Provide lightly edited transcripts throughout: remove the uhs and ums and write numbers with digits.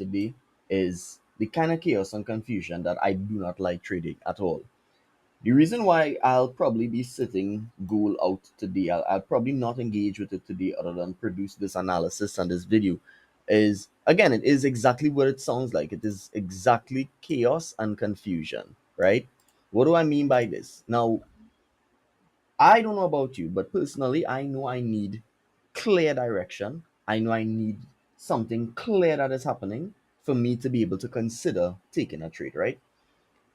today is the kind of chaos and confusion that I do not like trading at all. The reason why I'll probably be sitting goal out today, I'll probably not engage with it today other than produce this analysis and this video is again, it is exactly what it sounds like. It is exactly chaos and confusion, right? What do I mean by this? Now, I don't know about you, but personally, I know I need clear direction. I know I need something clear that is happening for me to be able to consider taking a trade, right?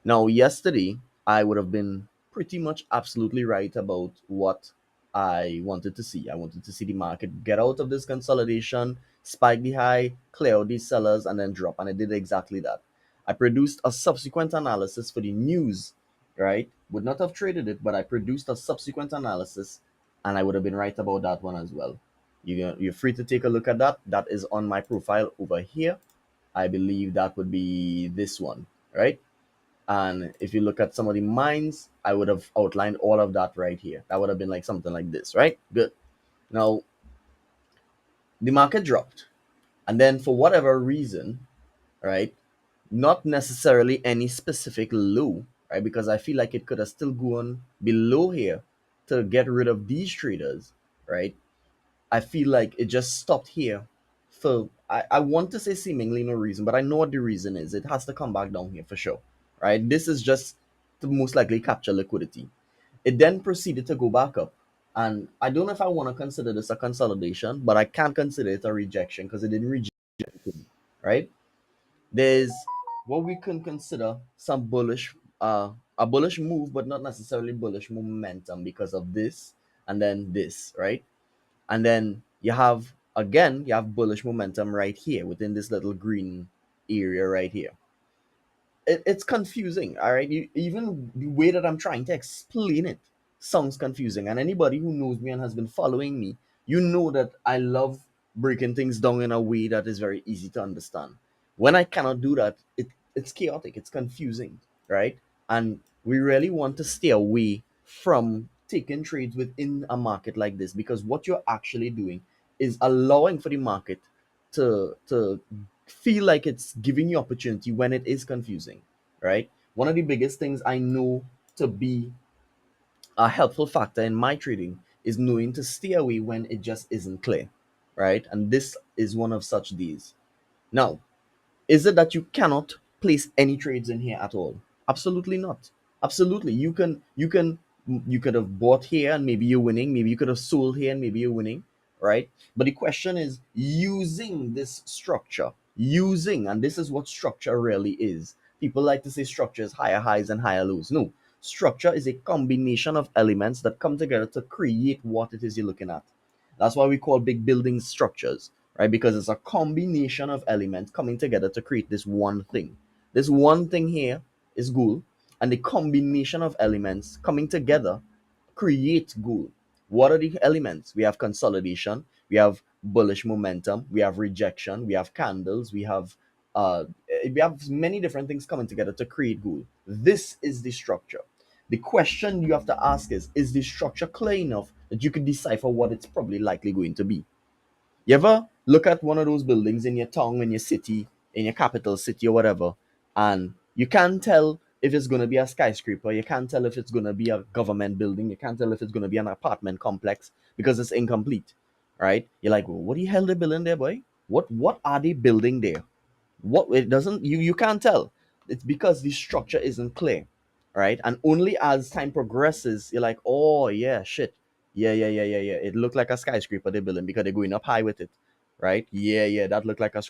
Now, yesterday, I would have been pretty much absolutely right about what I wanted to see. I wanted to see the market get out of this consolidation, spike the high, clear out these sellers, and then drop. And I did exactly that. I produced a subsequent analysis for the news, right? Would not have traded it, but I produced a subsequent analysis, and I would have been right about that one as well. You're free to take a look at that. That is on my profile over here. I believe that would be this one, right? And if you look at some of the mines, I would have outlined all of that right here. That would have been like something like this, right? Good. Now, the market dropped. And then for whatever reason, right, not necessarily any specific low, right? Because I feel like it could have still gone below here to get rid of these traders, right? I feel like it just stopped here for I want to say seemingly no reason, but I know what the reason is. It has to come back down here for sure. Right? This is just to most likely capture liquidity. It then proceeded to go back up. And I don't know if I want to consider this a consolidation, but I can't consider it a rejection because it didn't reject anything, right? There's what we can consider some bullish a bullish move, but not necessarily bullish momentum because of this and then this, right? And then you have bullish momentum right here within this little green area right here. It's confusing, all right? Even the way that I'm trying to explain it sounds confusing. And anybody who knows me and has been following me, you know that I love breaking things down in a way that is very easy to understand. When I cannot do that, it's chaotic, it's confusing, right? And we really want to stay away from taking trades within a market like this, because what you're actually doing is allowing for the market to feel like it's giving you opportunity when it is confusing, right? One of the biggest things I know to be a helpful factor in my trading is knowing to stay away when it just isn't clear, right? And this is one of such days. Now, is it that you cannot place any trades in here at all? Absolutely not. Absolutely. You could have bought here and maybe you're winning. Maybe you could have sold here and maybe you're winning, right? But the question is using this structure, using, and this is what structure really is. People like to say structure is higher highs and higher lows. No, structure is a combination of elements that come together to create what it is you're looking at. That's why we call big buildings structures, right? Because it's a combination of elements coming together to create this one thing. This one thing here is gold, and the combination of elements coming together create gold. What are the elements? We have consolidation, we have bullish momentum, we have rejection, we have candles, uh we have many different things coming together to create gold. This is the structure. The question you have to ask is the structure clear enough that you can decipher what it's probably likely going to be? You ever look at one of those buildings in your town, in your city, in your capital city or whatever, and you can't tell if it's going to be a skyscraper, you can't tell if it's going to be a government building, you can't tell if it's going to be an apartment complex because it's incomplete, right? You're like, well, what the hell they building there, boy? What are they building there? What it doesn't you can't tell. It's because the structure isn't clear, right? And only as time progresses you're like, oh yeah, shit, yeah, it looked like a skyscraper they're building because they're going up high with it, right? Yeah, that looked like a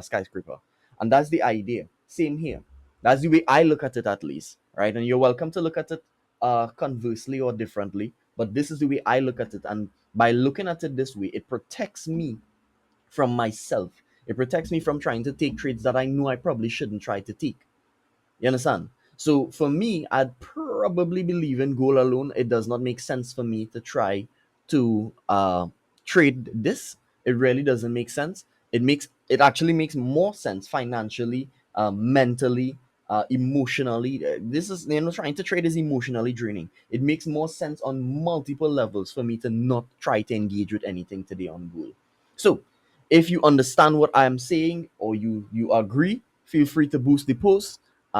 skyscraper. And that's the idea. Same here. That's the way I look at it, at least, right? And you're welcome to look at it conversely or differently, but this is the way I look at it. And by looking at it this way, it protects me from myself. It protects me from trying to take trades that I know I probably shouldn't try to take. You understand? So for me, I'd probably believe in goal alone. It does not make sense for me to try to trade this. It really doesn't make sense. It actually makes more sense financially, mentally, emotionally. This is, trying to trade is emotionally draining. It makes more sense on multiple levels for me to not try to engage with anything today on goal. So If you understand what I'm saying or you agree, feel free to boost the post.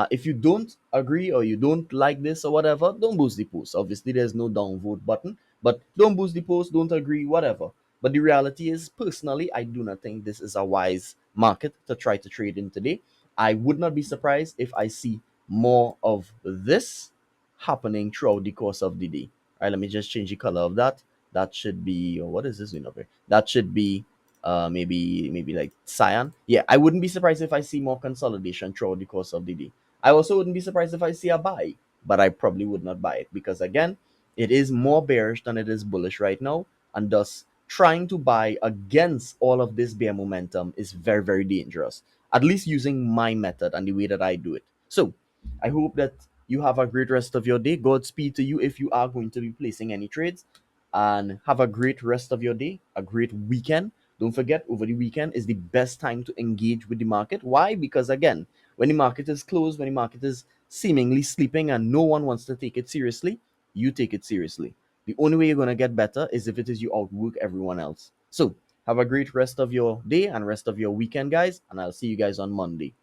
If you don't agree or you don't like this or whatever, don't boost the post. Obviously, there's no downvote button, but don't boost the post, don't agree, whatever. But the reality is, personally, I do not think this is a wise market to try to trade in today. I would not be surprised if I see more of this happening throughout the course of the day. All right, let me just change the color of that. That should be, or what is this doing over here? That should be maybe like cyan. Yeah, I wouldn't be surprised if I see more consolidation throughout the course of the day. I also wouldn't be surprised if I see a buy, but I probably would not buy it because again, it is more bearish than it is bullish right now, and thus trying to buy against all of this bear momentum is very, very dangerous. At least using my method and the way that I do it. So I hope that you have a great rest of your day. Godspeed to you if you are going to be placing any trades, and have a great rest of your day, a great weekend. Don't forget, over the weekend is the best time to engage with the market. Why? Because again, when the market is closed, when the market is seemingly sleeping and no one wants to take it seriously, you take it seriously. The only way you're going to get better is if it is you outwork everyone else. So, have a great rest of your day and rest of your weekend, guys, and I'll see you guys on Monday.